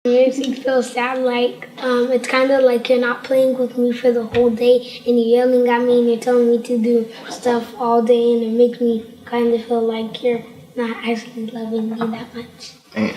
It makes me feel sad, like it's kind of like you're not playing with me for the whole day and you're yelling at me and you're telling me to do stuff all day, and it makes me kind of feel like you're not actually loving me that much. Man.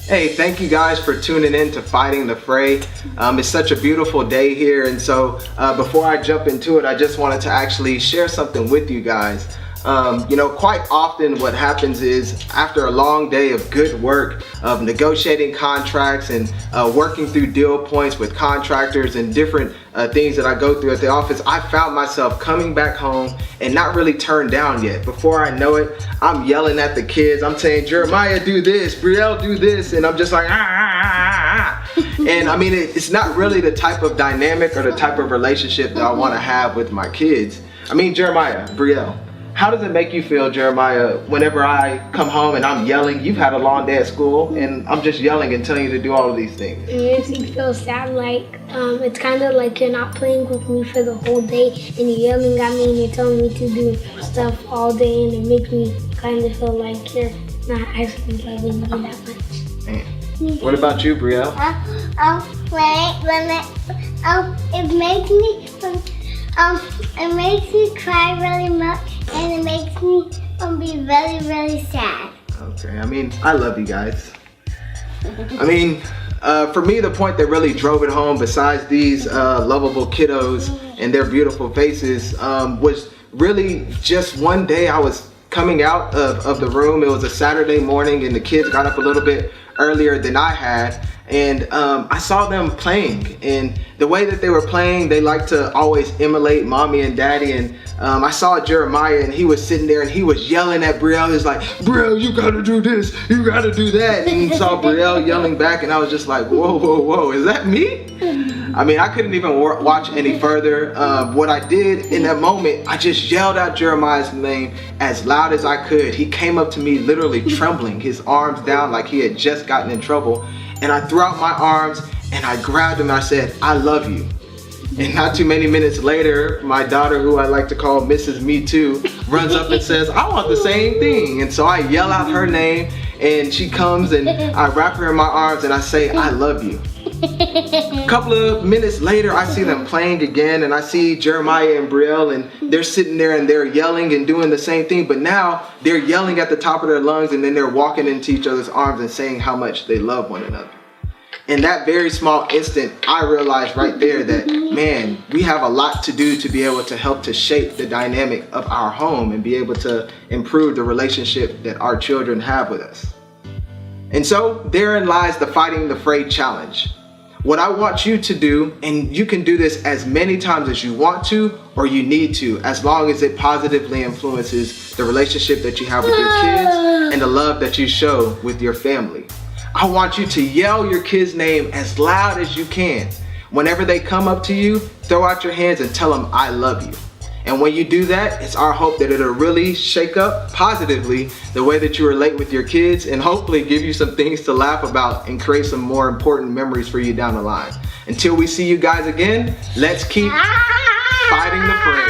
Hey, thank you guys for tuning in to Fighting the Fray. It's such a beautiful day here, and so before I jump into it, I just wanted to actually share something with you guys. Quite often what happens is after a long day of good work, of negotiating contracts and working through deal points with contractors and different things that I go through at the office, I found myself coming back home and not really turned down yet. Before I know it, I'm yelling at the kids. I'm saying, Jeremiah, do this, Brielle, do this, and I'm just like, And I mean, it's not really the type of dynamic or the type of relationship that I want to have with my kids. I mean, Jeremiah, Brielle, how does it make you feel, Jeremiah, whenever I come home and I'm yelling? You've had a long day at school and I'm just yelling and telling you to do all of these things. It makes me feel sad, like it's kind of like you're not playing with me for the whole day and you're yelling at me and you're telling me to do stuff all day, and it makes me kind of feel like you're not actually loving me that much. Man. What about you, Brielle? It makes me cry really much, and it makes me be very, very sad. Okay, I mean, I love you guys. I mean, for me, the point that really drove it home, besides these lovable kiddos and their beautiful faces, was really just one day I was coming out of the room. It was a Saturday morning and the kids got up a little bit earlier than I had, and I saw them playing, and the way that they were playing, they like to always emulate mommy and daddy, and I saw Jeremiah and he was sitting there and he was yelling at Brielle. He was like, Brielle, you gotta do this, you gotta do that, and saw Brielle yelling back, and I was just like, whoa, whoa, whoa, is that me? I mean, I couldn't even watch any further. What I did in that moment, I just yelled out Jeremiah's name as loud as I could. He came up to me literally trembling, his arms down like he had just gotten in trouble. And I threw out my arms and I grabbed him and I said, I love you. And not too many minutes later, my daughter, who I like to call Mrs. Me Too, runs up and says, I want the same thing. And so I yell out her name and she comes and I wrap her in my arms and I say, I love you. A couple of minutes later, I see them playing again, and I see Jeremiah and Brielle, and they're sitting there and they're yelling and doing the same thing, but now they're yelling at the top of their lungs, and then they're walking into each other's arms and saying how much they love one another. In that very small instant, I realized right there that, man, we have a lot to do to be able to help to shape the dynamic of our home and be able to improve the relationship that our children have with us. And so therein lies the Fighting the Fray challenge. What I want you to do, and you can do this as many times as you want to or you need to, as long as it positively influences the relationship that you have with your kids and the love that you show with your family. I want you to yell your kid's name as loud as you can. Whenever they come up to you, throw out your hands and tell them, I love you. And when you do that, it's our hope that it'll really shake up positively the way that you relate with your kids, and hopefully give you some things to laugh about and create some more important memories for you down the line. Until we see you guys again, let's keep fighting the fray.